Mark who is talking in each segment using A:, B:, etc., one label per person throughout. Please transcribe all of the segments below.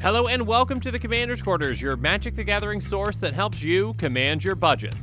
A: Hello and welcome to the Commander's Quarters, your Magic the Gathering source that helps you command your budget.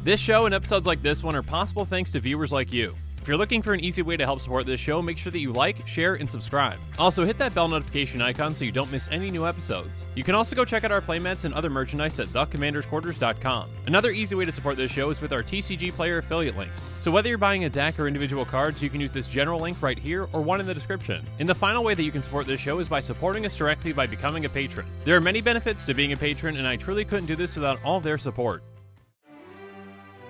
A: This show and episodes like this one are possible thanks to viewers like you. If you're looking for an easy way to help support this show, make sure that you like, share, and subscribe. Also, hit that bell notification icon so you don't miss any new episodes. You can also go check out our playmats and other merchandise at thecommandersquarters.com. Another easy way to support this show is with our TCG player affiliate links. So whether you're buying a deck or individual cards, you can use this general link right here or one in the description. And the final way that you can support this show is by supporting us directly by becoming a patron. There are many benefits to being a patron, and I truly couldn't do this without all their support.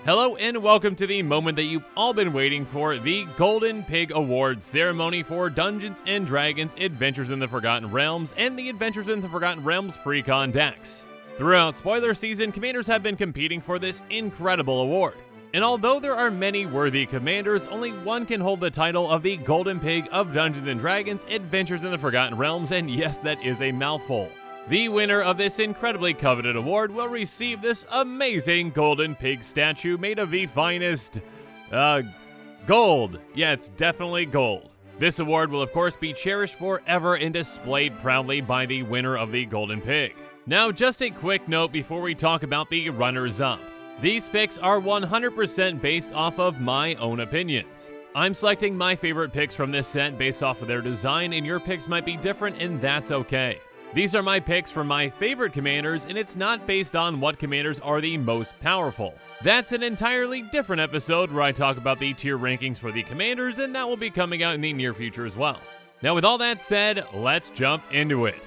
A: Hello and welcome to the moment that you've all been waiting for, the Golden Pig Awards ceremony for Dungeons & Dragons Adventures in the Forgotten Realms and the Adventures in the Forgotten Realms pre-con decks. Throughout spoiler season, commanders have been competing for this incredible award. And although there are many worthy commanders, only one can hold the title of the Golden Pig of Dungeons & Dragons Adventures in the Forgotten Realms, and yes, that is a mouthful. The winner of this incredibly coveted award will receive this amazing golden pig statue made of the finest, gold. Yeah, it's definitely gold. This award will of course be cherished forever and displayed proudly by the winner of the golden pig. Now, just a quick note before we talk about the runners-up. These picks are 100% based off of my own opinions. I'm selecting my favorite picks from this set based off of their design, and your picks might be different, and that's okay. These are my picks for my favorite commanders, and it's not based on what commanders are the most powerful. That's an entirely different episode where I talk about the tier rankings for the commanders, and that will be coming out in the near future as well. Now, with all that said, let's jump into it.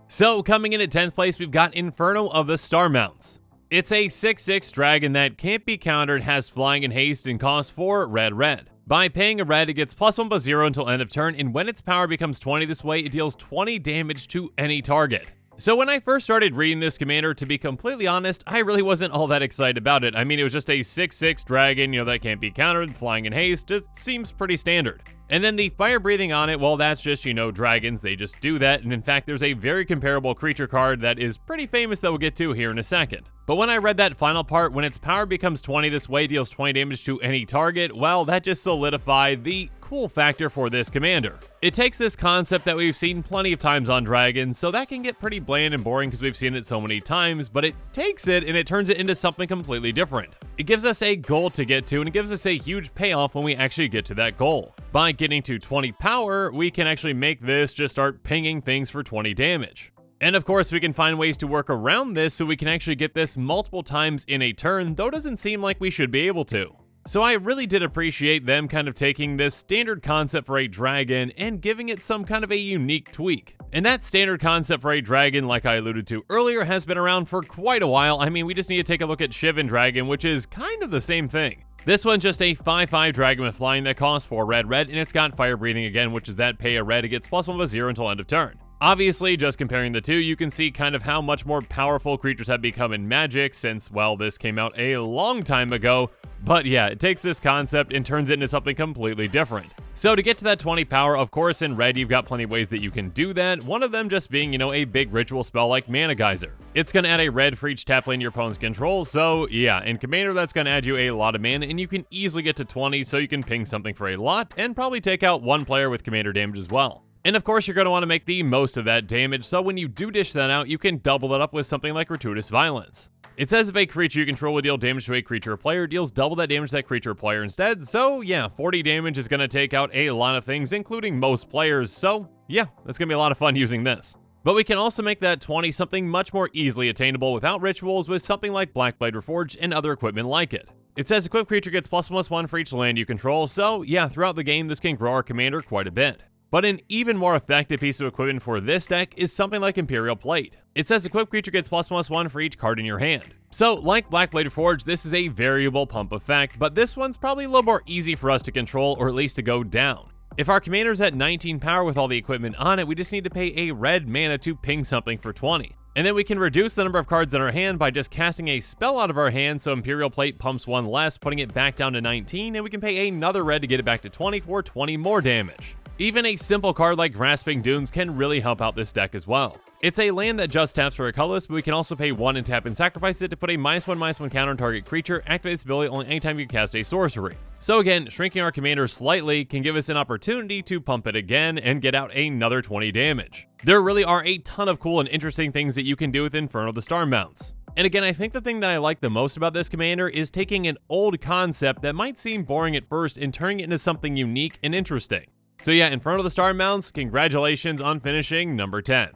A: So, coming in at 10th place, we've got Inferno of the Starmounts. It's a 6/6 dragon that can't be countered, has flying and haste, and costs 4 red. By paying a red, it gets +1/+0 until end of turn, and when its power becomes 20 this way, it deals 20 damage to any target. So when I first started reading this commander, to be completely honest, I really wasn't all that excited about it. I mean, it was just a 6/6 dragon, that can't be countered, flying in haste. It seems pretty standard. And then the fire breathing on it, well, that's just, dragons, they just do that. And in fact, there's a very comparable creature card that is pretty famous that we'll get to here in a second. But when I read that final part, when its power becomes 20 this way, deals 20 damage to any target, well, that just solidified the cool factor for this commander. It takes this concept that we've seen plenty of times on dragons, so that can get pretty bland and boring because we've seen it so many times, but it takes it and it turns it into something completely different. It gives us a goal to get to, and it gives us a huge payoff when we actually get to that goal. By getting to 20 power, we can actually make this just start pinging things for 20 damage. And of course, we can find ways to work around this so we can actually get this multiple times in a turn, though it doesn't seem like we should be able to. So I really did appreciate them kind of taking this standard concept for a dragon and giving it some kind of a unique tweak. And that standard concept for a dragon, like I alluded to earlier, has been around for quite a while. I mean, we just need to take a look at Shivan Dragon, which is kind of the same thing. This one's just a 5/5 dragon with flying that costs 4 red, and it's got fire breathing again, which is that pay a red, it gets +1/+0 until end of turn. Obviously, just comparing the two, you can see kind of how much more powerful creatures have become in Magic since, well, this came out a long time ago. But yeah, it takes this concept and turns it into something completely different. So to get to that 20 power, of course, in red, you've got plenty of ways that you can do that. One of them just being, a big ritual spell like Mana Geyser. It's going to add a red for each tap lane your opponent's control. So yeah, in Commander, that's going to add you a lot of mana, and you can easily get to 20, so you can ping something for a lot and probably take out one player with Commander damage as well. And of course, you're going to want to make the most of that damage, so when you do dish that out, you can double it up with something like Gratuitous Violence. It says if a creature you control will deal damage to a creature or player, deals double that damage to that creature or player instead. So yeah, 40 damage is going to take out a lot of things, including most players. So yeah, that's going to be a lot of fun using this. But we can also make that 20 something much more easily attainable without rituals with something like Blackblade Reforged and other equipment like it. It says equipped creature gets +1/+1 for each land you control. So yeah, throughout the game, this can grow our commander quite a bit. But an even more effective piece of equipment for this deck is something like Imperial Plate. It says equipped creature gets +1/+1 for each card in your hand. So, like Blackblade Forge, this is a variable pump effect, but this one's probably a little more easy for us to control, or at least to go down. If our commander's at 19 power with all the equipment on it, we just need to pay a red mana to ping something for 20. And then we can reduce the number of cards in our hand by just casting a spell out of our hand, so Imperial Plate pumps 1 less, putting it back down to 19, and we can pay another red to get it back to 20 for 20 more damage. Even a simple card like Grasping Dunes can really help out this deck as well. It's a land that just taps for a colorless, but we can also pay 1 and tap and sacrifice it to put a -1/-1 counter on target creature, activate its ability only anytime you cast a sorcery. So again, shrinking our commander slightly can give us an opportunity to pump it again and get out another 20 damage. There really are a ton of cool and interesting things that you can do with Inferno the Star Mounts. And again, I think the thing that I like the most about this commander is taking an old concept that might seem boring at first and turning it into something unique and interesting. So yeah, Inferno the Star Mounts, congratulations on finishing number 10.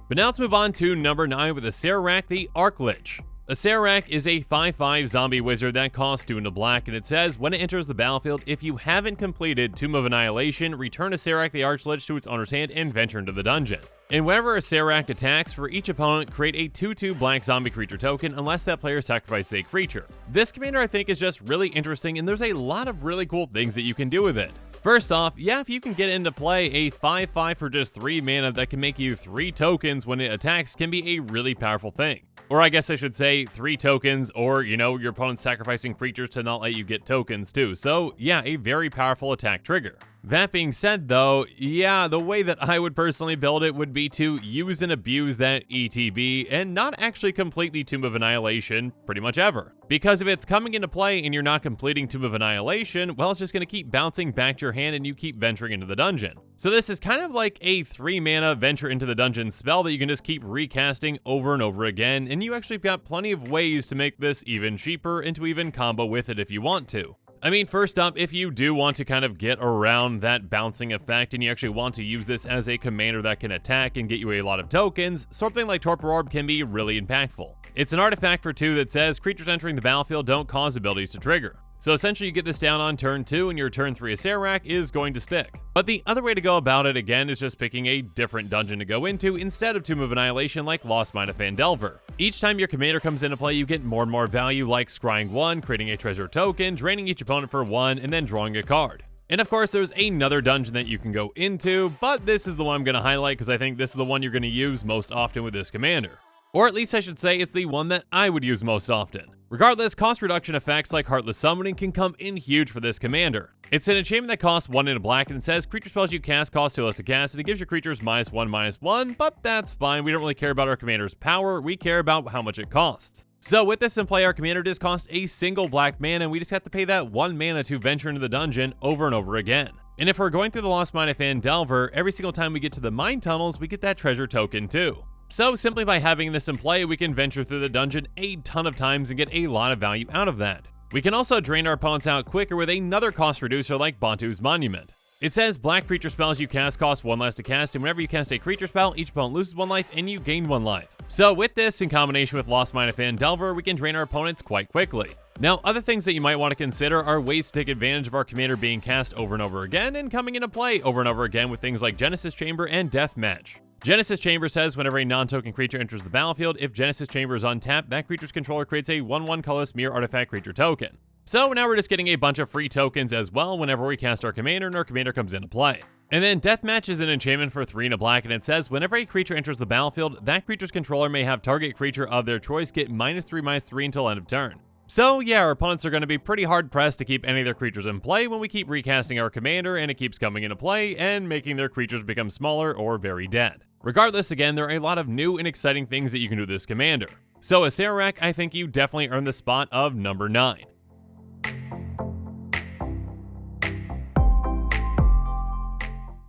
A: But now let's move on to number 9 with Arak the Archlich. Arak is a 5/5 zombie wizard that costs 2 and a black, and it says, when it enters the battlefield, if you haven't completed Tomb of Annihilation, return Arak the Archlich to its owner's hand and venture into the dungeon. And whenever Arak attacks, for each opponent, create a 2/2 black zombie creature token unless that player sacrifices a creature. This commander I think is just really interesting, and there's a lot of really cool things that you can do with it. First off, yeah, if you can get into play, a 5/5 for just 3 mana that can make you 3 tokens when it attacks can be a really powerful thing. Or I guess I should say 3 tokens, or, your opponent's sacrificing creatures to not let you get tokens too. So yeah, a very powerful attack trigger. That being said though, yeah, the way that I would personally build it would be to use and abuse that ETB and not actually complete the Tomb of Annihilation pretty much ever. Because if it's coming into play and you're not completing Tomb of Annihilation, well, it's just going to keep bouncing back to your hand and you keep venturing into the dungeon. So this is kind of like a 3 mana venture into the dungeon spell that you can just keep recasting over and over again, and you actually have got plenty of ways to make this even cheaper and to even combo with it if you want to. I mean, first up, if you do want to kind of get around that bouncing effect and you actually want to use this as a commander that can attack and get you a lot of tokens, something like Torpor Orb can be really impactful. It's an artifact for 2 that says creatures entering the battlefield don't cause abilities to trigger. So essentially you get this down on turn 2 and your turn 3 Arak is going to stick. But the other way to go about it again is just picking a different dungeon to go into instead of Tomb of Annihilation like Lost Mine of Phandelver. Each time your commander comes into play, you get more and more value like scrying 1, creating a treasure token, draining each opponent for 1, and then drawing a card. And of course there's another dungeon that you can go into, but this is the one I'm going to highlight because I think this is the one you're going to use most often with this commander. Or at least I should say it's the one that I would use most often. Regardless, cost reduction effects like Heartless Summoning can come in huge for this commander. It's an enchantment that costs 1 and a black, and it says creature spells you cast cost 2 less to cast, and it gives your creatures -1/-1, but that's fine. We don't really care about our commander's power, we care about how much it costs. So with this in play, our commander does cost a single black mana, and we just have to pay that 1 mana to venture into the dungeon over and over again. And if we're going through the Lost Mine of Phandelver, every single time we get to the mine tunnels, we get that treasure token too. So simply by having this in play, we can venture through the dungeon a ton of times and get a lot of value out of that. We can also drain our opponents out quicker with another cost reducer like Bantu's Monument. It says black creature spells you cast cost 1 less to cast, and whenever you cast a creature spell, each opponent loses 1 life and you gain 1 life. So with this, in combination with Lost Mine of Phandelver, we can drain our opponents quite quickly. Now, other things that you might want to consider are ways to take advantage of our commander being cast over and over again and coming into play over and over again with things like Genesis Chamber and Deathmatch. Genesis Chamber says whenever a non-token creature enters the battlefield, if Genesis Chamber is untapped, that creature's controller creates a 1/1 colorless mirror artifact creature token. So now we're just getting a bunch of free tokens as well whenever we cast our commander and our commander comes into play. And then Deathmatch is an enchantment for 3 and a black, and it says whenever a creature enters the battlefield, that creature's controller may have target creature of their choice get -3/-3 until end of turn. So yeah, our opponents are going to be pretty hard pressed to keep any of their creatures in play when we keep recasting our commander and it keeps coming into play and making their creatures become smaller or very dead. Regardless, again, there are a lot of new and exciting things that you can do with this commander. So as Arak, I think you definitely earned the spot of number 9.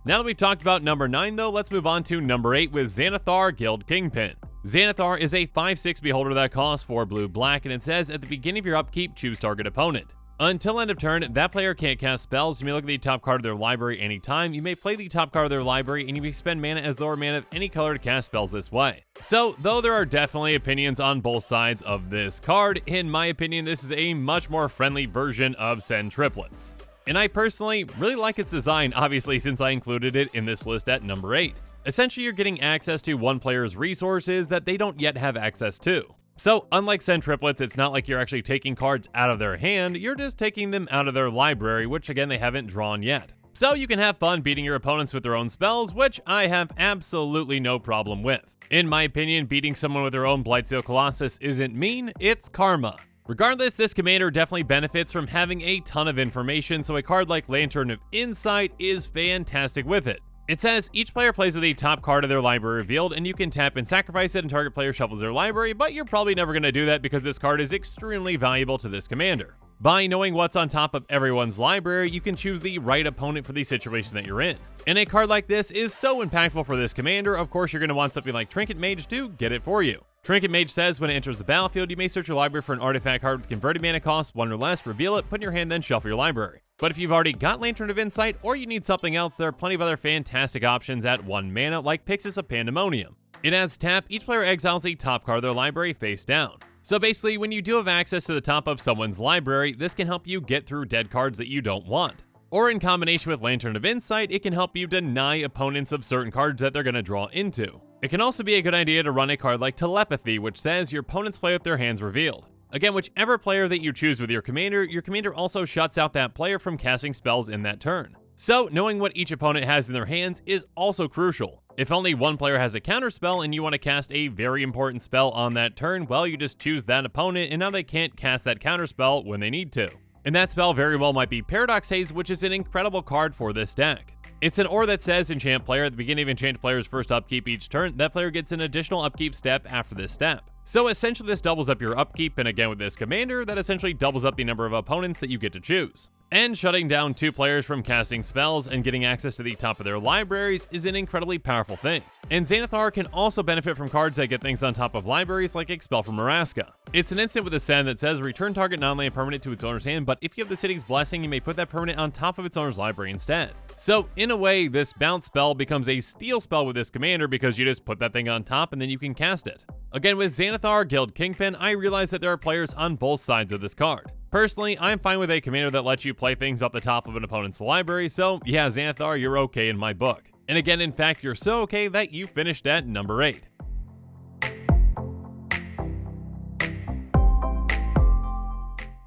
A: Now that we've talked about number 9 though, let's move on to number 8 with Xanathar, Guild Kingpin. Xanathar is a 5/6 beholder that costs 4 blue-black, and it says at the beginning of your upkeep, choose target opponent. Until end of turn, that player can't cast spells. You may look at the top card of their library anytime. You may play the top card of their library, and you may spend mana as lower mana of any color to cast spells this way. So, though there are definitely opinions on both sides of this card, in my opinion, this is a much more friendly version of Send Triplets. And I personally really like its design, obviously, since I included it in this list at number 8. Essentially, you're getting access to one player's resources that they don't yet have access to. So, unlike Send Triplets, it's not like you're actually taking cards out of their hand, you're just taking them out of their library, which again, they haven't drawn yet. So you can have fun beating your opponents with their own spells, which I have absolutely no problem with. In my opinion, beating someone with their own Blightsteel Colossus isn't mean, it's karma. Regardless, this commander definitely benefits from having a ton of information, so a card like Lantern of Insight is fantastic with it. It says, each player plays with the top card of their library revealed, and you can tap and sacrifice it and target player shuffles their library, but you're probably never going to do that because this card is extremely valuable to this commander. By knowing what's on top of everyone's library, you can choose the right opponent for the situation that you're in. And a card like this is so impactful for this commander. Of course, you're going to want something like Trinket Mage to get it for you. Trinket Mage says when it enters the battlefield, you may search your library for an artifact card with converted mana cost 1 or less, reveal it, put in your hand, then shuffle your library. But if you've already got Lantern of Insight or you need something else, there are plenty of other fantastic options at 1 mana like Pyxis of Pandemonium. It has tap, each player exiles a top card of their library face down. So basically, when you do have access to the top of someone's library, this can help you get through dead cards that you don't want. Or in combination with Lantern of Insight, it can help you deny opponents of certain cards that they're going to draw into. It can also be a good idea to run a card like Telepathy, which says your opponents play with their hands revealed. Again, whichever player that you choose with your commander also shuts out that player from casting spells in that turn. So, knowing what each opponent has in their hands is also crucial. If only one player has a counterspell and you want to cast a very important spell on that turn, well, you just choose that opponent and now they can't cast that counterspell when they need to. And that spell very well might be Paradox Haze, which is an incredible card for this deck. It's an aura that says enchant player at the beginning of enchant player's first upkeep each turn, that player gets an additional upkeep step after this step. So essentially this doubles up your upkeep, and again with this commander, that essentially doubles up the number of opponents that you get to choose. And shutting down 2 players from casting spells and getting access to the top of their libraries is an incredibly powerful thing. And Xanathar can also benefit from cards that get things on top of libraries like Expel from Maraska. It's an instant with a send that says return target non-land permanent to its owner's hand, but if you have the city's blessing, you may put that permanent on top of its owner's library instead. So in a way, this bounce spell becomes a steal spell with this commander because you just put that thing on top and then you can cast it. Again, with Xanathar, Guild Kingpin, I realize that there are players on both sides of this card. Personally, I'm fine with a commander that lets you play things off the top of an opponent's library, so yeah, Xanathar, you're okay in my book. And again, in fact, you're so okay that you finished at number 8.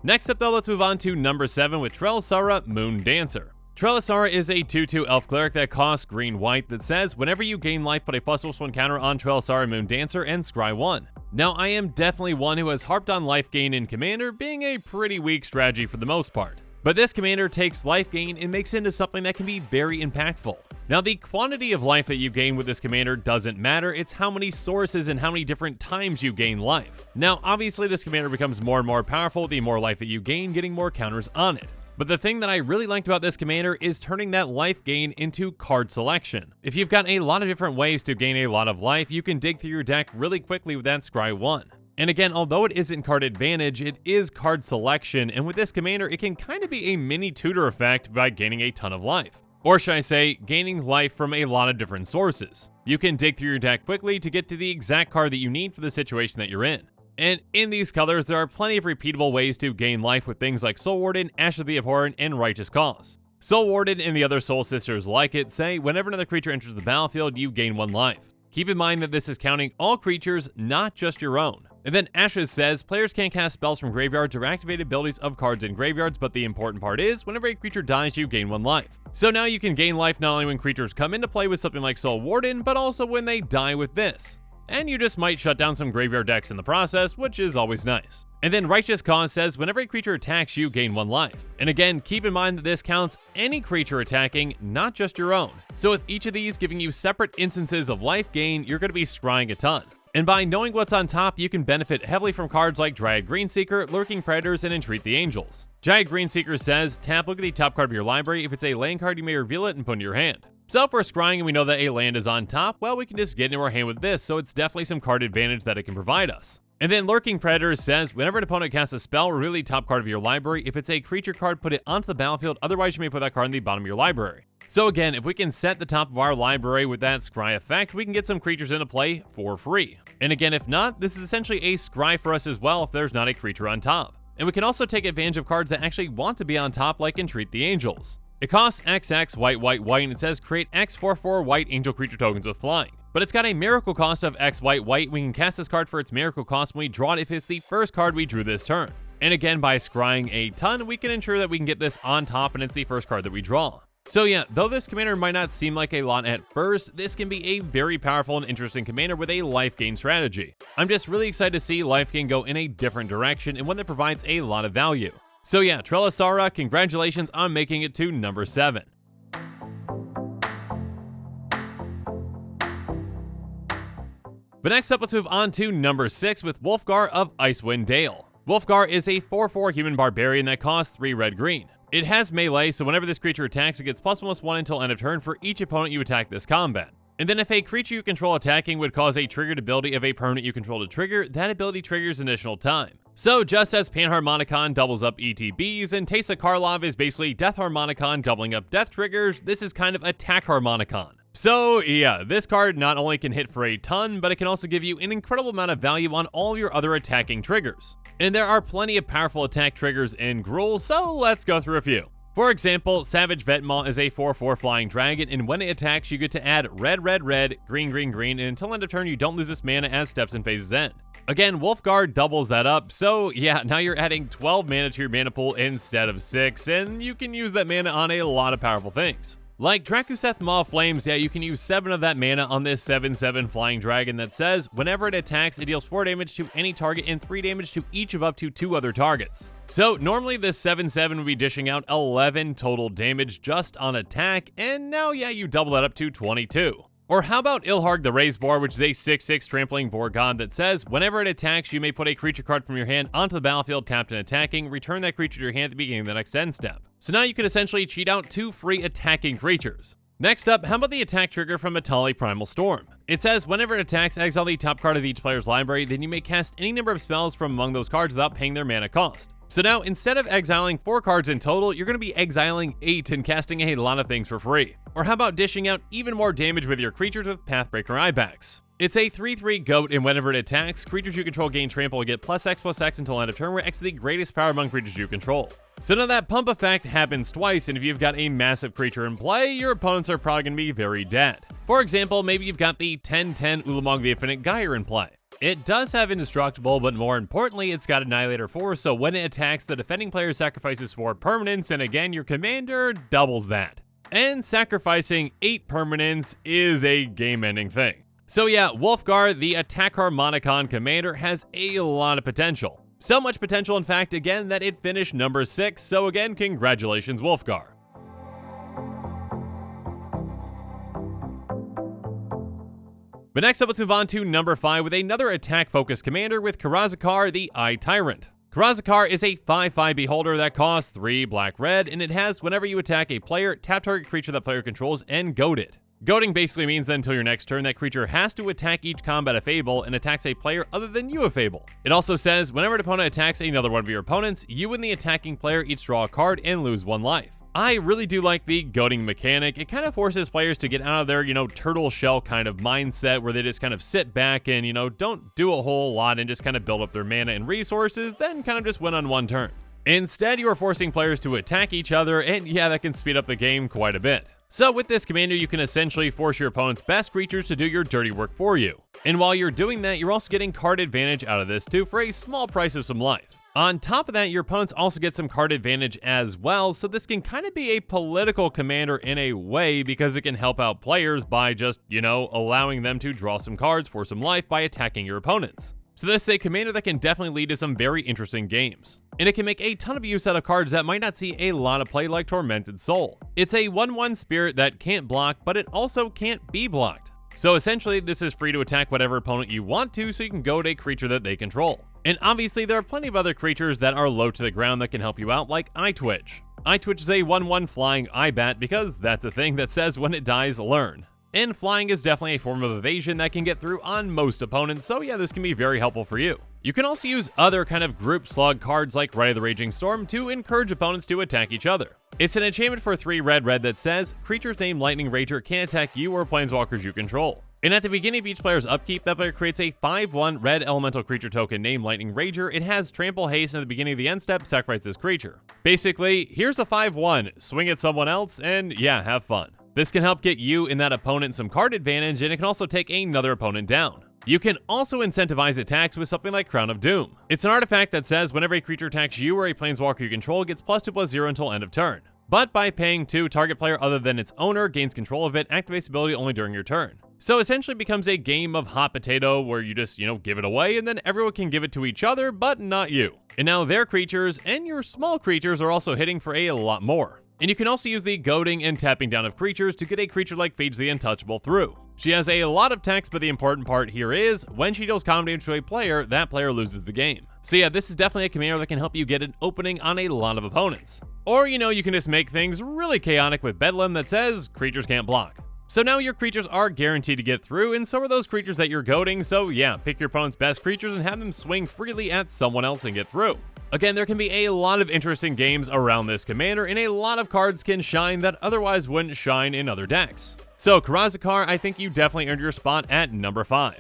A: Next up though, let's move on to number 7 with Trelasara, Moon Dancer. Trelasara is a 2/2 elf cleric that costs green-white that says, whenever you gain life, put a +1 counter on Trelasara Moon Dancer and scry 1. Now, I am definitely one who has harped on life gain in Commander being a pretty weak strategy for the most part. But this commander takes life gain and makes it into something that can be very impactful. Now, the quantity of life that you gain with this commander doesn't matter, it's how many sources and how many different times you gain life. Now, obviously this commander becomes more and more powerful the more life that you gain, getting more counters on it. But the thing that I really liked about this commander is turning that life gain into card selection. If you've got a lot of different ways to gain a lot of life, you can dig through your deck really quickly with that scry 1. And again, although it isn't card advantage, it is card selection, and with this commander, it can kind of be a mini tutor effect by gaining a ton of life. Or should I say, gaining life from a lot of different sources. You can dig through your deck quickly to get to the exact card that you need for the situation that you're in. And in these colors, there are plenty of repeatable ways to gain life with things like Soul Warden, Ash of the Abhorrent, and Righteous Cause. Soul Warden and the other Soul Sisters like it say, whenever another creature enters the battlefield, you gain 1 life. Keep in mind that this is counting all creatures, not just your own. And then Ashes says, players can't cast spells from graveyards or activate abilities of cards in graveyards, but the important part is, whenever a creature dies, you gain 1 life. So now you can gain life not only when creatures come into play with something like Soul Warden, but also when they die with this. And you just might shut down some graveyard decks in the process, which is always nice. And then Righteous Cause says, whenever a creature attacks, you gain 1 life. And again, keep in mind that this counts any creature attacking, not just your own. So with each of these giving you separate instances of life gain, you're going to be scrying a ton. And by knowing what's on top, you can benefit heavily from cards like Dryad Greenseeker, Lurking Predators, and Entreat the Angels. Dryad Greenseeker says, tap, look at the top card of your library. If it's a land card, you may reveal it and put it in your hand. So if we're scrying and we know that a land is on top, well, we can just get into our hand with this, so it's definitely some card advantage that it can provide us. And then Lurking Predators says, whenever an opponent casts a spell, reveal the top card of your library. If it's a creature card, put it onto the battlefield, otherwise you may put that card in the bottom of your library. So again, if we can set the top of our library with that scry effect, we can get some creatures into play for free. And again, if not, this is essentially a scry for us as well if there's not a creature on top. And we can also take advantage of cards that actually want to be on top, like Entreat the Angels. It costs XX white, white, white, and it says create X 4/4 white angel creature tokens with flying. But it's got a miracle cost of X white, white. We can cast this card for its miracle cost when we draw it if it's the first card we drew this turn. And again, by scrying a ton, we can ensure that we can get this on top and it's the first card that we draw. So yeah, though this commander might not seem like a lot at first, this can be a very powerful and interesting commander with a life gain strategy. I'm just really excited to see life gain go in a different direction and one that provides a lot of value. So yeah, Trelasara, congratulations on making it to number 7. But next up, let's move on to number 6 with Wolfgart of Icewind Dale. Wolfgart is a 4/4 human barbarian that costs 3 red-green. It has melee, so whenever this creature attacks, it gets +1/+1 until end of turn for each opponent you attack this combat. And then if a creature you control attacking would cause a triggered ability of a permanent you control to trigger, that ability triggers an additional time. So just as Panharmonicon doubles up ETBs and Teysa Karlov is basically Death Harmonicon doubling up death triggers, this is kind of Attack Harmonicon. So yeah, this card not only can hit for a ton, but it can also give you an incredible amount of value on all your other attacking triggers. And there are plenty of powerful attack triggers in Gruul, so let's go through a few. For example, Savage Vetmaw is a 4/4 flying dragon, and when it attacks, you get to add red, red, red, green, green, green, and until end of turn, you don't lose this mana as steps and phases end. Again, Wolfgart doubles that up, so yeah, now you're adding 12 mana to your mana pool instead of 6, and you can use that mana on a lot of powerful things. Like Drakuseth Maw of Flames, yeah, you can use 7 of that mana on this 7/7 flying dragon that says, whenever it attacks, it deals 4 damage to any target and 3 damage to each of up to 2 other targets. So normally this 7/7 would be dishing out 11 total damage just on attack, and now yeah, you double that up to 22. Or how about Ilharg the Razeboar, which is a 6/6 trampling boar god that says, whenever it attacks, you may put a creature card from your hand onto the battlefield tapped and attacking, return that creature to your hand at the beginning of the next end step. So now you can essentially cheat out 2 free attacking creatures. Next up, how about the attack trigger from Matali Primal Storm? It says, whenever it attacks, exile the top card of each player's library, then you may cast any number of spells from among those cards without paying their mana cost. So now, instead of exiling 4 cards in total, you're going to be exiling 8 and casting a lot of things for free. Or how about dishing out even more damage with your creatures with Pathbreaker Ibex? It's a 3/3 goat, and whenever it attacks, creatures you control gain trample and get +X/+X until end of turn, where X is the greatest power among creatures you control. So now that pump effect happens twice, and if you've got a massive creature in play, your opponents are probably going to be very dead. For example, maybe you've got the 10/10 Ulamog the Infinite Gyre in play. It does have Indestructible, but more importantly, it's got Annihilator 4, so when it attacks, the defending player sacrifices 4 permanents, and again, your commander doubles that. And sacrificing 8 permanents is a game-ending thing. So yeah, Wolfgart, the Attack Harmonicon commander, has a lot of potential. So much potential, in fact, again, that it finished number 6, so again, congratulations, Wolfgart. But next up, let's move on to number 5 with another attack-focused commander with Karazhakar, the Eye Tyrant. Karazhakar is a 5/5 beholder that costs 3 black-red, and it has, whenever you attack a player, tap target creature that player controls and goad it. Goading basically means that until your next turn, that creature has to attack each combat of Fable and attacks a player other than you of Fable. It also says, whenever an opponent attacks another one of your opponents, you and the attacking player each draw a card and lose 1 life. I really do like the goading mechanic. It kind of forces players to get out of their, turtle shell kind of mindset where they just kind of sit back and, don't do a whole lot and just kind of build up their mana and resources, then kind of just win on 1 turn. Instead, you are forcing players to attack each other, and yeah, that can speed up the game quite a bit. So with this commander, you can essentially force your opponent's best creatures to do your dirty work for you. And while you're doing that, you're also getting card advantage out of this too for a small price of some life. On top of that, your opponents also get some card advantage as well, so this can kind of be a political commander in a way because it can help out players by just, allowing them to draw some cards for some life by attacking your opponents. So this is a commander that can definitely lead to some very interesting games. And it can make a ton of use out of cards that might not see a lot of play like Tormented Soul. It's a 1/1 spirit that can't block, but it also can't be blocked. So essentially, this is free to attack whatever opponent you want to, so you can goad a creature that they control. And obviously, there are plenty of other creatures that are low to the ground that can help you out, like Eyetwitch. Eyetwitch is a 1/1 flying Eyebat because that's a thing that says when it dies, learn. And flying is definitely a form of evasion that can get through on most opponents, so yeah, this can be very helpful for you. You can also use other kind of group slug cards like Rite of the Raging Storm to encourage opponents to attack each other. It's an enchantment for 3 red that says, creatures named Lightning Rager can attack you or planeswalkers you control. And at the beginning of each player's upkeep, that player creates a 5/1 red elemental creature token named Lightning Rager. It has trample haste, and at the beginning of the end step, sacrifice this creature. Basically, here's a 5/1, swing at someone else, and yeah, have fun. This can help get you and that opponent some card advantage, and it can also take another opponent down. You can also incentivize attacks with something like Crown of Doom. It's an artifact that says whenever a creature attacks you or a planeswalker you control, it gets +2/+0 until end of turn. but by paying 2, target player other than its owner gains control of it, activates ability only during your turn. So essentially it becomes a game of hot potato where you just, give it away and then everyone can give it to each other, but not you. And now their creatures and your small creatures are also hitting for a lot more. And you can also use the goading and tapping down of creatures to get a creature like Phage the Untouchable through. She has a lot of text, but the important part here is, when she deals common damage to a player, that player loses the game. So yeah, this is definitely a commander that can help you get an opening on a lot of opponents. Or, you can just make things really chaotic with Bedlam that says, creatures can't block. So now your creatures are guaranteed to get through, and so are those creatures that you're goading, so yeah, pick your opponent's best creatures and have them swing freely at someone else and get through. Again, there can be a lot of interesting games around this commander, and a lot of cards can shine that otherwise wouldn't shine in other decks. So Karazhakar, I think you definitely earned your spot at number 5.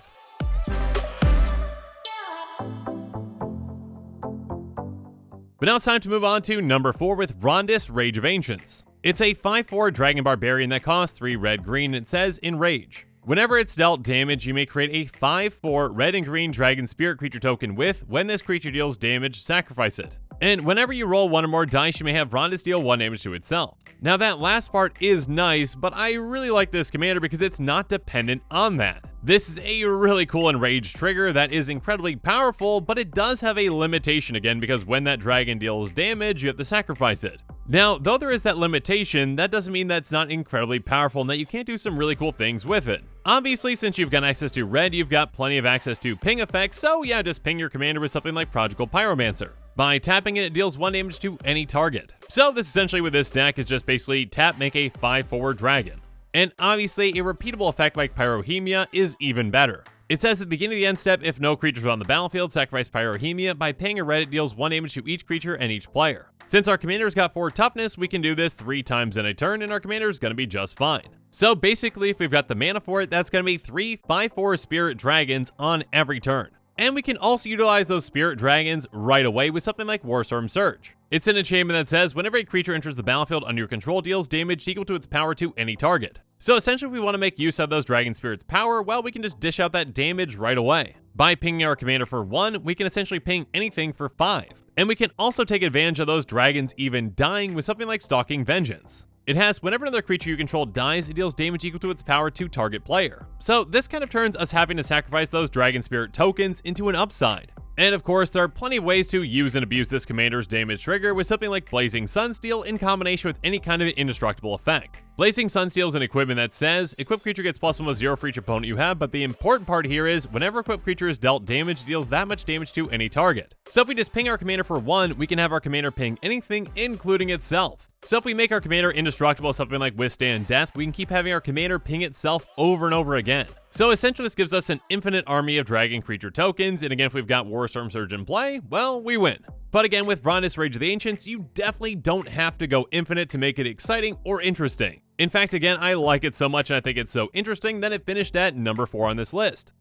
A: But now it's time to move on to number 4 with Rondis Rage of Ancients. It's a 5/4 Dragon Barbarian that costs 3 red-green, and it says in Rage, whenever it's dealt damage, you may create a 5/4 red and green dragon spirit creature token with, when this creature deals damage, sacrifice it. And whenever you roll 1 or more dice, you may have Rondis deal 1 damage to itself. Now that last part is nice, but I really like this commander because it's not dependent on that. This is a really cool enraged trigger that is incredibly powerful, but it does have a limitation again because when that dragon deals damage, you have to sacrifice it. Now, though there is that limitation, that doesn't mean that it's not incredibly powerful and that you can't do some really cool things with it. Obviously, since you've got access to red, you've got plenty of access to ping effects, so yeah, just ping your commander with something like Prodigal Pyromancer. By tapping it deals 1 damage to any target. So this essentially with this deck is just basically tap, make a 5/4 dragon. And obviously, a repeatable effect like Pyrohemia is even better. It says at the beginning of the end step, if no creatures are on the battlefield, sacrifice Pyrohemia. By paying a red, it deals 1 damage to each creature and each player. Since our commander's got 4 toughness, we can do this 3 times in a turn, and our commander's gonna be just fine. So basically, if we've got the mana for it, that's gonna be 3 5/4 spirit dragons on every turn. And we can also utilize those spirit dragons right away with something like Warstorm Surge. It's an enchantment that says, whenever a creature enters the battlefield under your control, deals damage equal to its power to any target. So essentially, if we want to make use of those dragon spirits' power, well, we can just dish out that damage right away. By pinging our commander for 1, we can essentially ping anything for 5. And we can also take advantage of those dragons even dying with something like Stalking Vengeance. It has, whenever another creature you control dies, it deals damage equal to its power to target player. So this kind of turns us having to sacrifice those Dragon Spirit tokens into an upside. And of course, there are plenty of ways to use and abuse this commander's damage trigger with something like Blazing Sunsteel in combination with any kind of indestructible effect. Blazing Sunsteel is an equipment that says, equipped creature gets +1/+0 for each opponent you have, but the important part here is, whenever equipped creature is dealt damage, it deals that much damage to any target. So if we just ping our commander for 1, we can have our commander ping anything, including itself. So if we make our commander indestructible, something like Withstand Death, we can keep having our commander ping itself over and over again. So essentially this gives us an infinite army of dragon creature tokens, and again, if we've got Warstorm Surge in play, well, we win. But again, with Rondis Rage of the Ancients, you definitely don't have to go infinite to make it exciting or interesting. In fact, again, I like it so much and I think it's so interesting that it finished at number 4 on this list.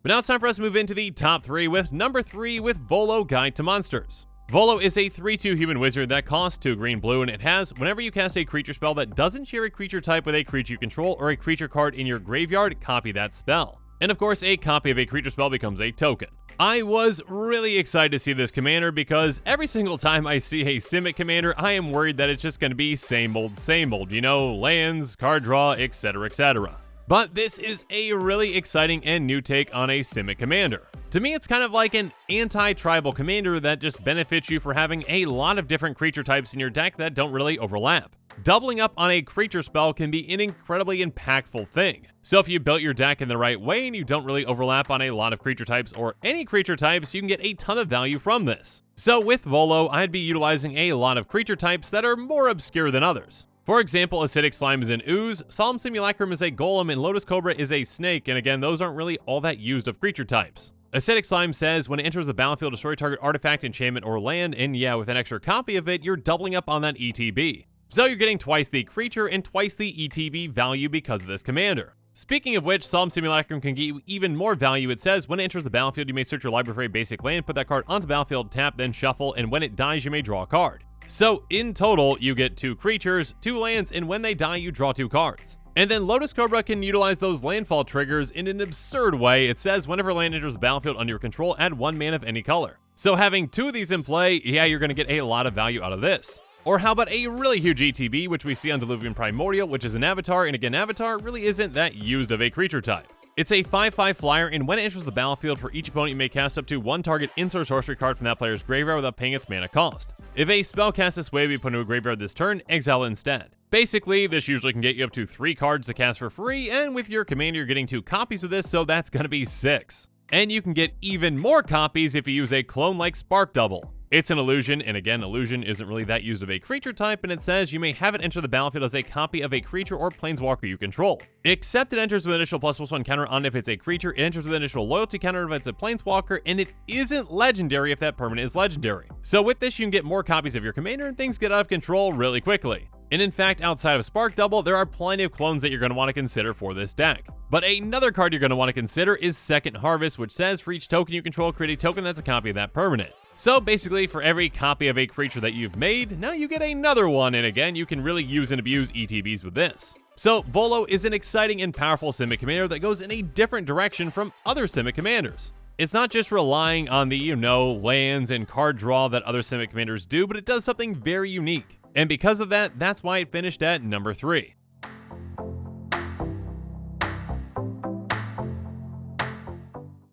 A: But now it's time for us to move into the top 3 with number 3 with Volo Guide to Monsters. Volo is a 3/2 human wizard that costs 2 green/blue, and it has, whenever you cast a creature spell that doesn't share a creature type with a creature you control or a creature card in your graveyard, copy that spell. And of course, a copy of a creature spell becomes a token. I was really excited to see this commander because every single time I see a Simic commander, I am worried that it's just going to be same old, lands, card draw, etc, etc. But this is a really exciting and new take on a Simic commander. To me, it's kind of like an anti-tribal commander that just benefits you for having a lot of different creature types in your deck that don't really overlap. Doubling up on a creature spell can be an incredibly impactful thing. So if you built your deck in the right way and you don't really overlap on a lot of creature types or any creature types, you can get a ton of value from this. So with Volo, I'd be utilizing a lot of creature types that are more obscure than others. For example, Acidic Slime is an ooze, Solemn Simulacrum is a golem, and Lotus Cobra is a snake, and again, those aren't really all that used of creature types. Acidic Slime says, when it enters the battlefield, destroy target artifact, enchantment, or land, and yeah, with an extra copy of it, you're doubling up on that ETB. So you're getting twice the creature and twice the ETB value because of this commander. Speaking of which, Solemn Simulacrum can get you even more value. It says, when it enters the battlefield, you may search your library for a basic land, put that card onto the battlefield, tap, then shuffle, and when it dies, you may draw a card. So in total, you get 2 creatures, 2 lands, and when they die, you draw 2 cards. And then Lotus Cobra can utilize those landfall triggers in an absurd way. It says, whenever land enters the battlefield under your control, add 1 mana of any color. So having 2 of these in play, yeah, you're going to get a lot of value out of this. Or how about a really huge ETB, which we see on Diluvian Primordial, which is an Avatar, and again, Avatar really isn't that used of a creature type. It's a 5/5 flyer, and when it enters the battlefield, for each opponent you may cast up to 1 target insert sorcery card from that player's graveyard without paying its mana cost. If a spell cast this way will be put into a graveyard this turn, exile it instead. Basically, this usually can get you up to 3 cards to cast for free, and with your commander you're getting 2 copies of this, so that's gonna be 6. And you can get even more copies if you use a clone like Spark Double. It's an illusion, and again, illusion isn't really that used of a creature type, and it says you may have it enter the battlefield as a copy of a creature or planeswalker you control. Except it enters with an additional ++1 counter on if it's a creature, it enters with an additional loyalty counter if it's a planeswalker, and it isn't legendary if that permanent is legendary. So with this, you can get more copies of your commander, and things get out of control really quickly. And in fact, outside of Spark Double, there are plenty of clones that you're going to want to consider for this deck. But another card you're going to want to consider is Second Harvest, which says for each token you control, create a token that's a copy of that permanent. So basically, for every copy of a creature that you've made, now you get another one, and again, you can really use and abuse ETBs with this. So Volo is an exciting and powerful Simic commander that goes in a different direction from other Simic commanders. It's not just relying on the, lands and card draw that other Simic commanders do, but it does something very unique. And because of that, that's why it finished at number 3.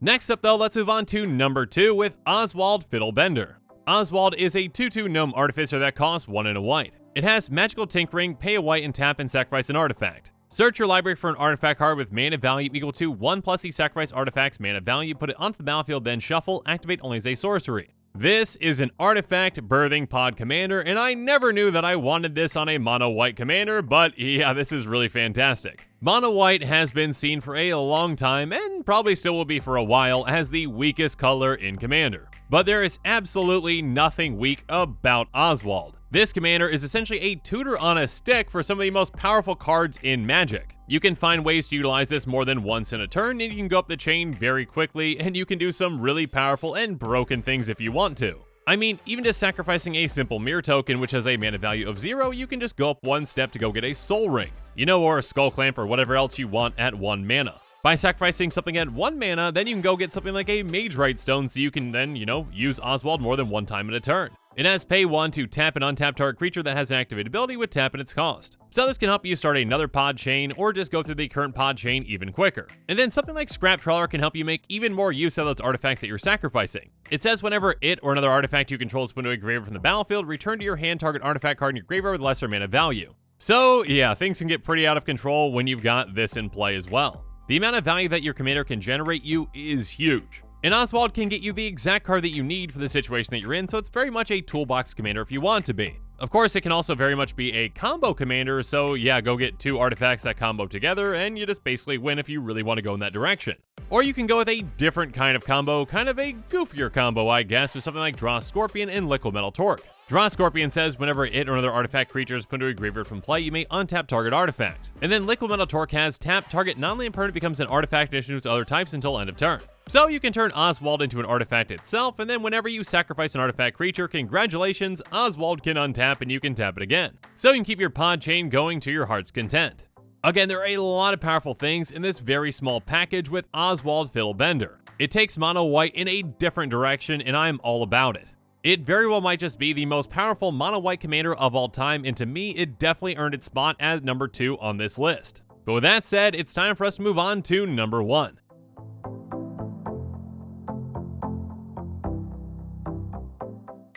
A: Next up though, let's move on to number 2 with Oswald Fiddlebender. Oswald is a 2/2 gnome artificer that costs 1 and a white. It has magical tinkering, pay a white and tap and sacrifice an artifact. Search your library for an artifact card with mana value equal to 1 plus the sacrifice artifact's mana value, put it onto the battlefield, then shuffle, activate only as a sorcery. This is an artifact birthing pod commander, and I never knew that I wanted this on a mono white commander, but yeah, this is really fantastic. Mono white has been seen for a long time, and probably still will be for a while, as the weakest color in Commander. But there is absolutely nothing weak about Oswald. This commander is essentially a tutor on a stick for some of the most powerful cards in Magic. You can find ways to utilize this more than once in a turn, and you can go up the chain very quickly, and you can do some really powerful and broken things if you want to. I mean, even just sacrificing a simple mirror token, which has a mana value of 0, you can just go up 1 step to go get a Soul Ring, or a Skull Clamp or whatever else you want at 1 mana. By sacrificing something at 1 mana, then you can go get something like a Mage Right Stone, so you can then, use Oswald more than 1 time in a turn. It has pay 1 to tap an untapped target creature that has an activated ability with tap at its cost. So this can help you start another pod chain, or just go through the current pod chain even quicker. And then something like Scrap Trawler can help you make even more use of those artifacts that you're sacrificing. It says whenever it or another artifact you control is put into a graveyard from the battlefield, return to your hand target artifact card in your graveyard with lesser mana value. So yeah, things can get pretty out of control when you've got this in play as well. The amount of value that your commander can generate you is huge. And Oswald can get you the exact card that you need for the situation that you're in, so it's very much a toolbox commander if you want to be. Of course, it can also very much be a combo commander, so yeah, go get 2 artifacts that combo together, and you just basically win if you really want to go in that direction. Or you can go with a different kind of combo, kind of a goofier combo, I guess, with something like Draw Scorpion and Liquid Metal Torque. Draw Scorpion says whenever it or another artifact creature is put into a graveyard from play, you may untap target artifact. And then Liquid Metal Torque has tap target non-land permanent becomes an artifact addition to other types until end of turn. So you can turn Oswald into an artifact itself, and then whenever you sacrifice an artifact creature, congratulations, Oswald can untap and you can tap it again. So you can keep your pod chain going to your heart's content. Again, there are a lot of powerful things in this very small package with Oswald Fiddlebender. It takes mono white in a different direction, and I'm all about it. It very well might just be the most powerful mono white commander of all time, and to me, it definitely earned its spot as number 2 on this list. But with that said, it's time for us to move on to number 1.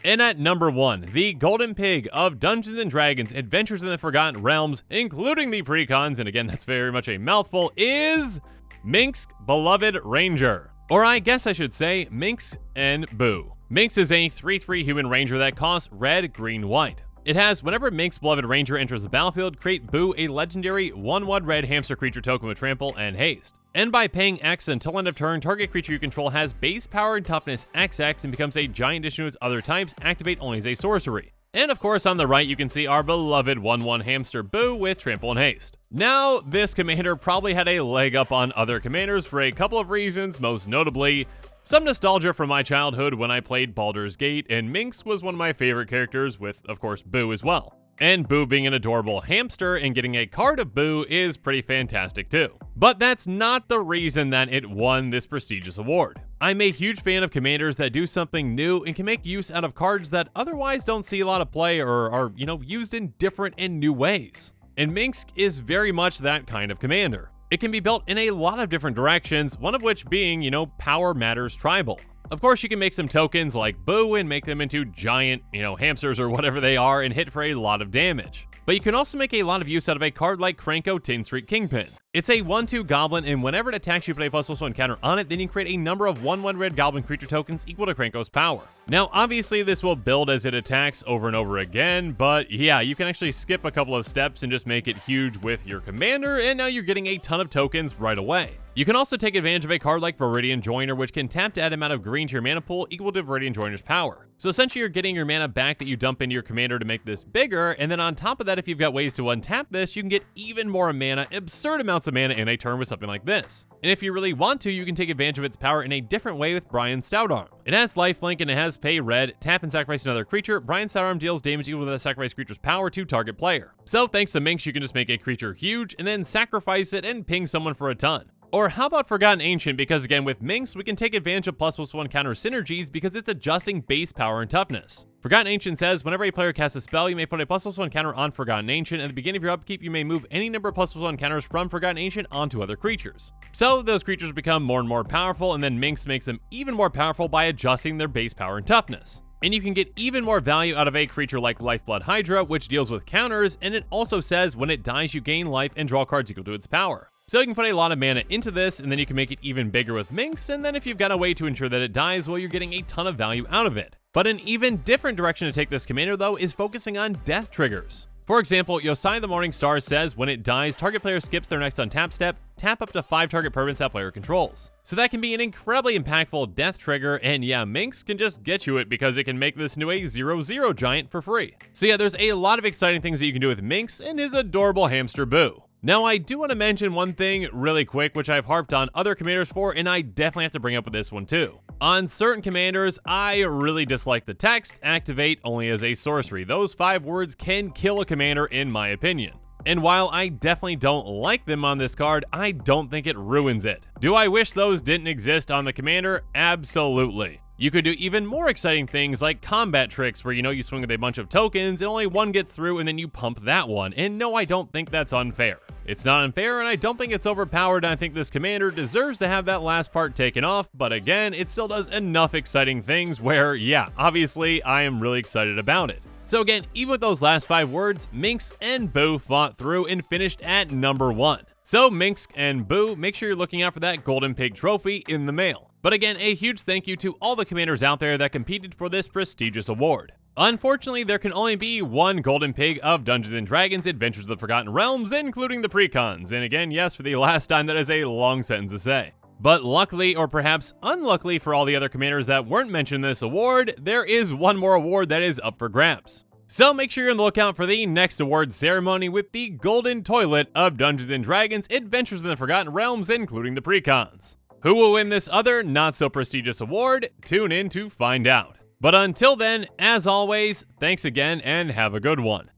A: And at number 1, the Golden Pig of Dungeons & Dragons Adventures in the Forgotten Realms, including the precons, and again, that's very much a mouthful, is Minx Beloved Ranger. Or I guess I should say, Minx and Boo. Minx is a 3/3 human ranger that costs red, green, white. It has whenever Minx Beloved Ranger enters the battlefield, create Boo, a legendary 1/1 red hamster creature token with trample and haste. And by paying X until end of turn, target creature you control has base power and toughness XX and becomes a giant addition to its other types, activate only as a sorcery. And of course on the right you can see our beloved 1/1 hamster Boo with trample and haste. Now, this commander probably had a leg up on other commanders for a couple of reasons, most notably some nostalgia from my childhood when I played Baldur's Gate, and Minx was one of my favorite characters, with, of course, Boo as well. And Boo being an adorable hamster and getting a card of Boo is pretty fantastic too. But that's not the reason that it won this prestigious award. I'm a huge fan of commanders that do something new and can make use out of cards that otherwise don't see a lot of play or are, used in different and new ways. And Minx is very much that kind of commander. It can be built in a lot of different directions, one of which being, Power Matters Tribal. Of course, you can make some tokens like Boo and make them into giant, hamsters or whatever they are and hit for a lot of damage. But you can also make a lot of use out of a card like Kranko Tin Street Kingpin. It's a 1/2 goblin, and whenever it attacks you put a +1/+1 counter on it, then you create a number of 1/1 red goblin creature tokens equal to Kranko's power. Now, obviously this will build as it attacks over and over again, but yeah, you can actually skip a couple of steps and just make it huge with your commander, and now you're getting a ton of tokens right away. You can also take advantage of a card like Viridian Joiner, which can tap to add amount of green to your mana pool equal to Viridian Joiner's power. So essentially you're getting your mana back that you dump into your commander to make this bigger, and then on top of that, if you've got ways to untap this, you can get even more mana, absurd amounts of mana in a turn with something like this. And if you really want to, you can take advantage of its power in a different way with Brian's Stoutarm. It has lifelink and it has pay red, tap and sacrifice another creature. Brian's Stoutarm deals damage equal to the sacrifice creature's power to target player. So thanks to Minx, you can just make a creature huge and then sacrifice it and ping someone for a ton. Or how about Forgotten Ancient, because again with Minx, we can take advantage of ++1 counter synergies because it's adjusting base power and toughness. Forgotten Ancient says, whenever a player casts a spell, you may put a ++1 counter on Forgotten Ancient. At the beginning of your upkeep, you may move any number of ++1 counters from Forgotten Ancient onto other creatures. So those creatures become more and more powerful, and then Minx makes them even more powerful by adjusting their base power and toughness. And you can get even more value out of a creature like Lifeblood Hydra, which deals with counters, and it also says when it dies, you gain life and draw cards equal to its power. So you can put a lot of mana into this, and then you can make it even bigger with Minx, and then if you've got a way to ensure that it dies, well, you're getting a ton of value out of it. But an even different direction to take this commander, though, is focusing on death triggers. For example, Yosai the Morning Star says when it dies, target player skips their next untap step, tap up to 5 target permanents that player controls. So that can be an incredibly impactful death trigger, and yeah, Minx can just get you it because it can make this into a 0/0 giant for free. So yeah, there's a lot of exciting things that you can do with Minx and his adorable hamster Boo. Now, I do want to mention one thing really quick, which I've harped on other commanders for, and I definitely have to bring up with this one too. On certain commanders, I really dislike the text, activate only as a sorcery. Those 5 words can kill a commander in my opinion. And while I definitely don't like them on this card, I don't think it ruins it. Do I wish those didn't exist on the commander? Absolutely. You could do even more exciting things like combat tricks where you swing with a bunch of tokens and only one gets through and then you pump that one. And no, I don't think that's unfair. It's not unfair and I don't think it's overpowered, and I think this commander deserves to have that last part taken off, but again, it still does enough exciting things where, yeah, obviously I am really excited about it. So again, even with those last 5 words, Minx and Boo fought through and finished at number 1. So Minx and Boo, make sure you're looking out for that Golden Pig trophy in the mail. But again, a huge thank you to all the commanders out there that competed for this prestigious award. Unfortunately, there can only be one Golden Pig of Dungeons & Dragons Adventures of the Forgotten Realms, including the precons. And again, yes, for the last time, that is a long sentence to say. But luckily, or perhaps unluckily for all the other commanders that weren't mentioned in this award, there is one more award that is up for grabs. So make sure you're on the lookout for the next award ceremony with the Golden Toilet of Dungeons & Dragons Adventures in the Forgotten Realms, including the precons. Who will win this other not-so-prestigious award? Tune in to find out. But until then, as always, thanks again and have a good one.